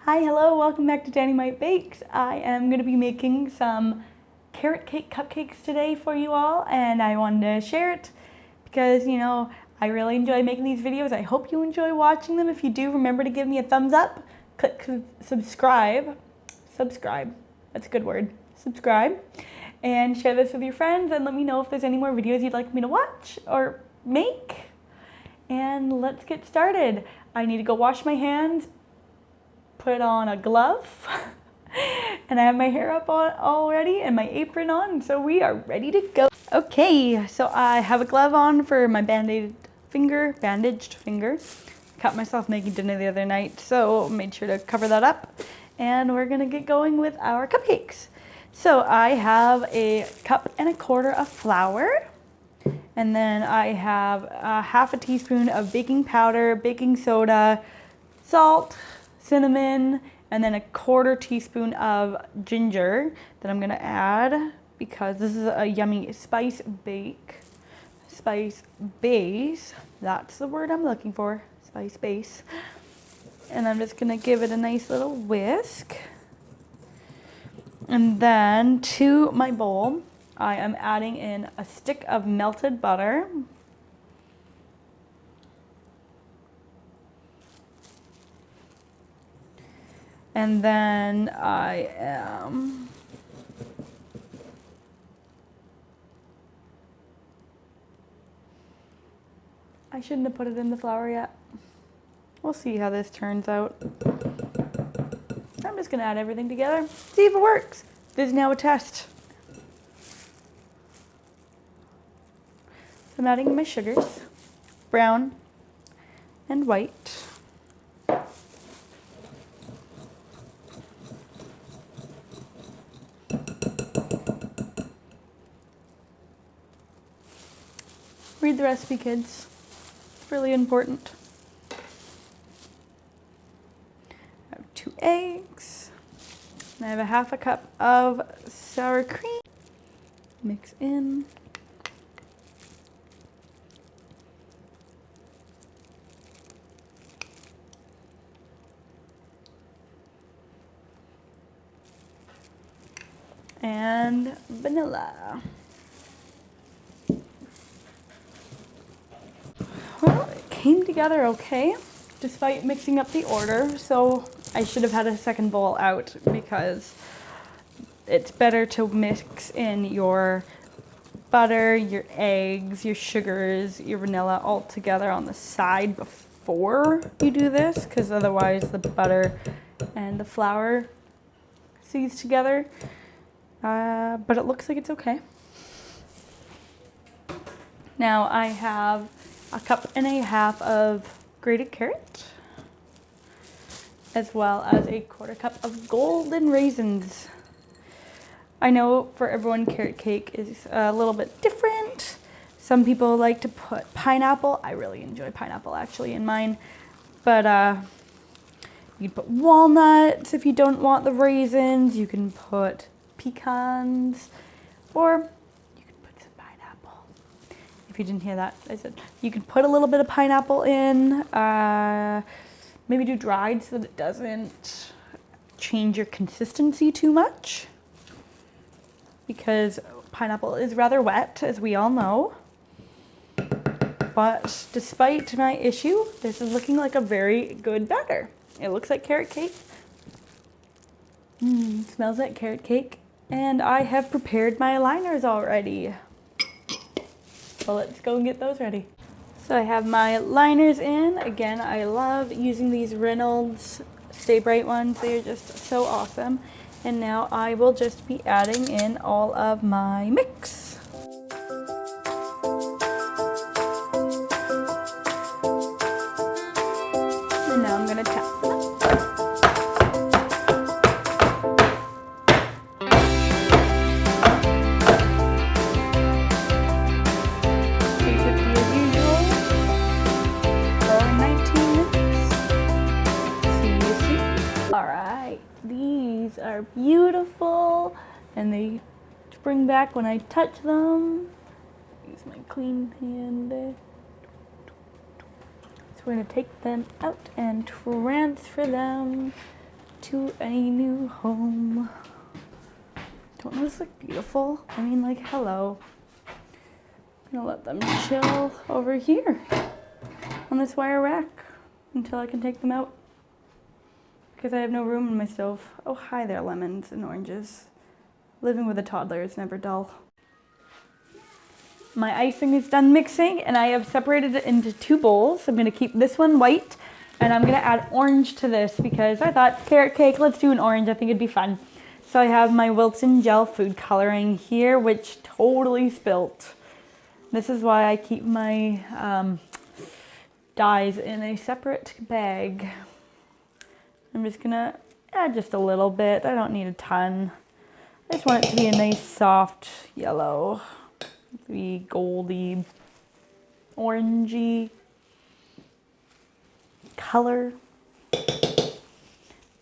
Hi, hello, welcome back to Dani-mite Bakes. I am going to be making some carrot cake cupcakes today for you all, and I wanted to share it because, I really enjoy making these videos. I hope you enjoy watching them. If you do, remember to give me a thumbs up, click subscribe, that's a good word, subscribe, and share this with your friends, and let me know if there's any more videos you'd like me to watch or make. And let's get started. I need to go wash my hands, put on a glove, and I have my hair up on already and my apron on, so we are ready to go. Okay, so I have a glove on for my bandaged finger. Cut myself making dinner the other night, so made sure to cover that up. And we're gonna get going with our cupcakes. So I have a 1.25 cups of flour, and then I have half a teaspoon of baking powder, baking soda, salt, cinnamon, and then a 1/4 teaspoon of ginger that I'm gonna add because this is a yummy spice base. That's the word I'm looking for, spice base. And I'm just gonna give it a nice little whisk. And then to my bowl, I am adding in a stick of melted butter. And then I shouldn't have put it in the flour yet. We'll see how this turns out. I'm just gonna add everything together, see if it works. This is now a test. So I'm adding my sugars, brown and white. Read the recipe, kids. It's really important. I have 2 eggs. And I have a 1/2 cup of sour cream. Mix in. And vanilla. Well, it came together okay, despite mixing up the order, so I should have had a second bowl out because it's better to mix in your butter, your eggs, your sugars, your vanilla all together on the side before you do this, because otherwise the butter and the flour seize together. But it looks like it's okay. Now I have a 1.5 cups of grated carrot, as well as a 1/4 cup of golden raisins. I know for everyone carrot cake is a little bit different. Some people like to put pineapple. I really enjoy pineapple actually in mine, but you can put walnuts if you don't want the raisins. You can put pecans, or if you didn't hear that, I said you can put a little bit of pineapple in, maybe do dried so that it doesn't change your consistency too much, because pineapple is rather wet, as we all know. But despite my issue, this is looking like a very good batter. It looks like carrot cake. Smells like carrot cake. And I have prepared my liners already. So let's go and get those ready. So I have my liners in. Again, I love using these Reynolds Stay Bright ones. They're just so awesome. And now I will just be adding in all of my mix. And now I'm gonna tap them up. These are beautiful and they spring back when I touch them. Use my clean hand there. So we're going to take them out and transfer them to a new home. Don't those look beautiful? I mean, like, hello. I'm gonna let them chill over here on this wire rack until I can take them out because I have no room in my stove. Oh, hi there, lemons and oranges. Living with a toddler is never dull. My icing is done mixing and I have separated it into 2 bowls. I'm gonna keep this one white and I'm gonna add orange to this because I thought carrot cake, let's do an orange. I think it'd be fun. So I have my Wilton gel food coloring here, which totally spilt. This is why I keep my dyes in a separate bag. I'm just gonna add just a little bit. I don't need a ton. I just want it to be a nice soft yellow, the goldy, orangey color.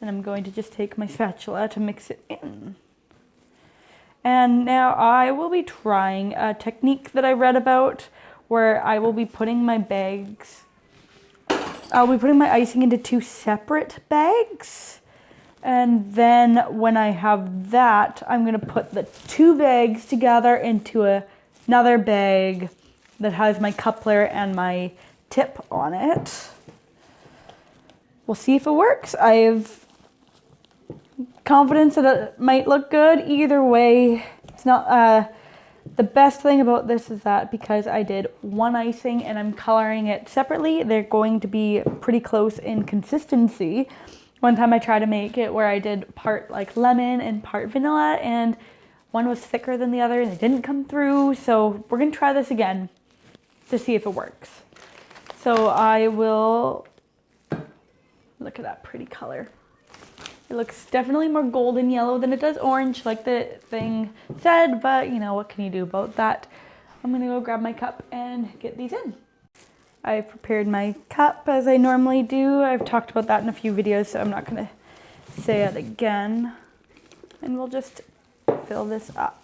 And I'm going to just take my spatula to mix it in. And now I will be trying a technique that I read about where I will be putting my bags, I'll be putting my icing into 2 separate bags. And then when I have that, I'm gonna put the 2 bags together into another bag that has my coupler and my tip on it. We'll see if it works. I have confidence that it might look good. Either way, it's not, the best thing about this is that because I did 1 icing and I'm coloring it separately, they're going to be pretty close in consistency. One time I tried to make it where I did part like lemon and part vanilla and one was thicker than the other and it didn't come through. So we're gonna try this again to see if it works. So I will, look at that pretty color. It looks definitely more golden yellow than it does orange like the thing said, but you know, what can you do about that? I'm gonna go grab my cup and get these in. I've prepared my cup as I normally do. I've talked about that in a few videos, so I'm not gonna say it again. And we'll just fill this up.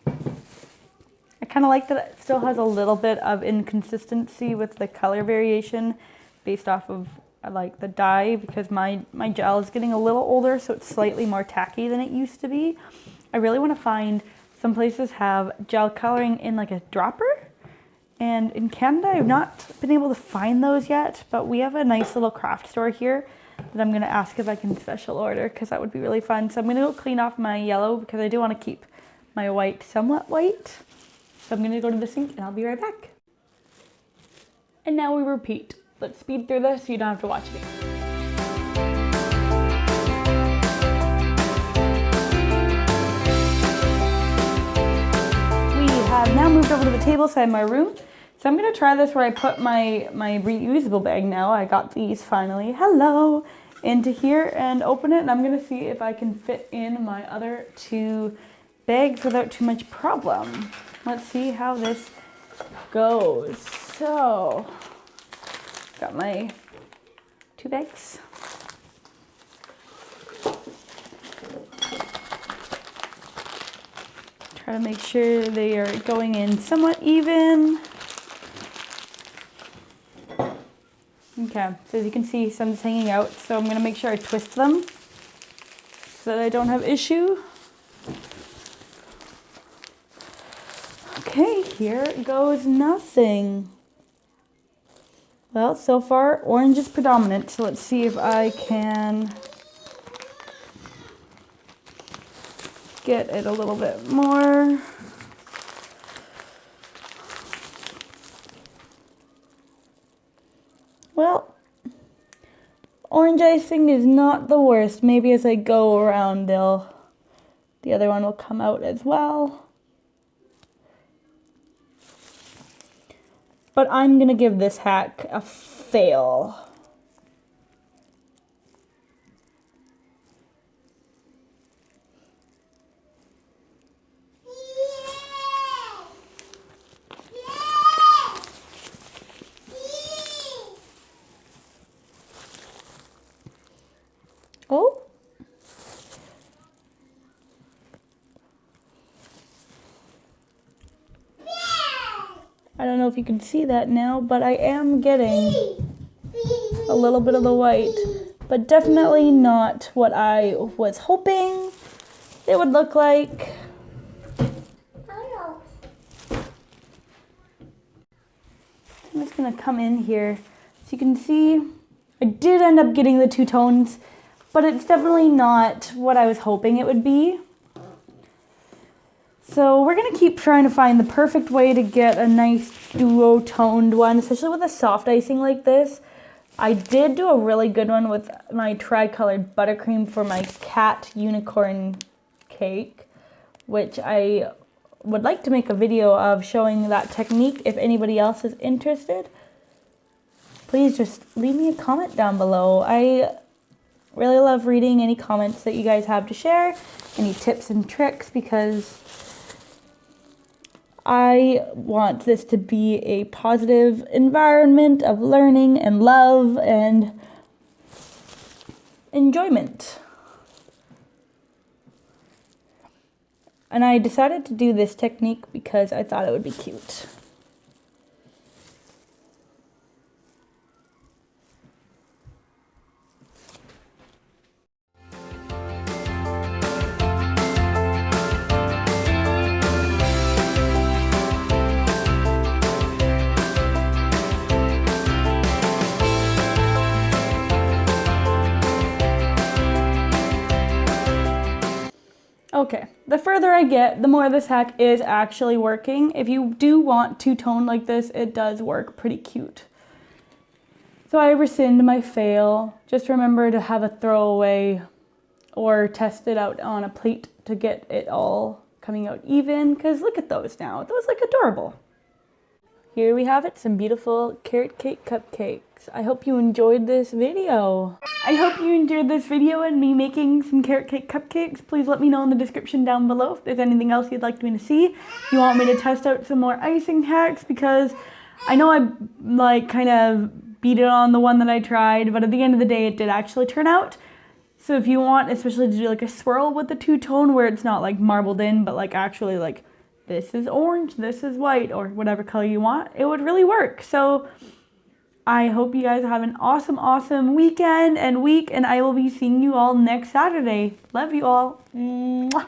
I kind of like that it still has a little bit of inconsistency with the color variation based off of like the dye because my gel is getting a little older, so it's slightly more tacky than it used to be. I really want to find, some places have gel coloring in like a dropper, and in Canada I've not been able to find those yet, but we have a nice little craft store here that I'm going to ask if I can special order because that would be really fun. So I'm going to go clean off my yellow because I do want to keep my white somewhat white. So I'm going to go to the sink and I'll be right back. And now we repeat. Let's speed through this so you don't have to watch me. We have now moved over to the table side of my room. So I'm gonna try this where I put my reusable bag now. I got these finally, hello, into here and open it. And I'm gonna see if I can fit in my other 2 bags without too much problem. Let's see how this goes. So, got my 2 bags. Try to make sure they are going in somewhat even. Okay, so as you can see, some's hanging out, so I'm gonna make sure I twist them so that I don't have issue. Okay, here goes nothing. Well, so far, orange is predominant, so let's see if I can get it a little bit more. Well, orange icing is not the worst. Maybe as I go around, the other one will come out as well. But I'm gonna give this hack a fail. Oh. I don't know if you can see that now, but I am getting a little bit of the white. but definitely not what I was hoping it would look like. I'm just gonna come in here so you can see I did end up getting the two tones, but it's definitely not what I was hoping it would be. So we're gonna keep trying to find the perfect way to get a nice duo-toned one, especially with a soft icing like this. I did do a really good one with my tri-colored buttercream for my cat unicorn cake, which I would like to make a video of showing that technique if anybody else is interested. Please just leave me a comment down below. I really love reading any comments that you guys have to share, any tips and tricks, because I want this to be a positive environment of learning and love and enjoyment. And I decided to do this technique because I thought it would be cute. Okay, the further I get, the more this hack is actually working. If you do want two-tone like this, it does work pretty cute. So I rescind my fail. Just remember to have a throwaway or test it out on a plate to get it all coming out even, because look at those now. Those look adorable. Here we have it, some beautiful carrot cake cupcakes. I hope you enjoyed this video. I hope you enjoyed this video and me making some carrot cake cupcakes. Please let me know in the description down below if there's anything else you'd like me to see. If you want me to test out some more icing hacks, because I know I like kind of beat it on the one that I tried, but at the end of the day it did actually turn out. So if you want especially to do like a swirl with the two-tone where it's not like marbled in, but like actually like this is orange, this is white, or whatever color you want, it would really work. So I hope you guys have an awesome, awesome weekend and week, and I will be seeing you all next Saturday. Love you all. Mwah.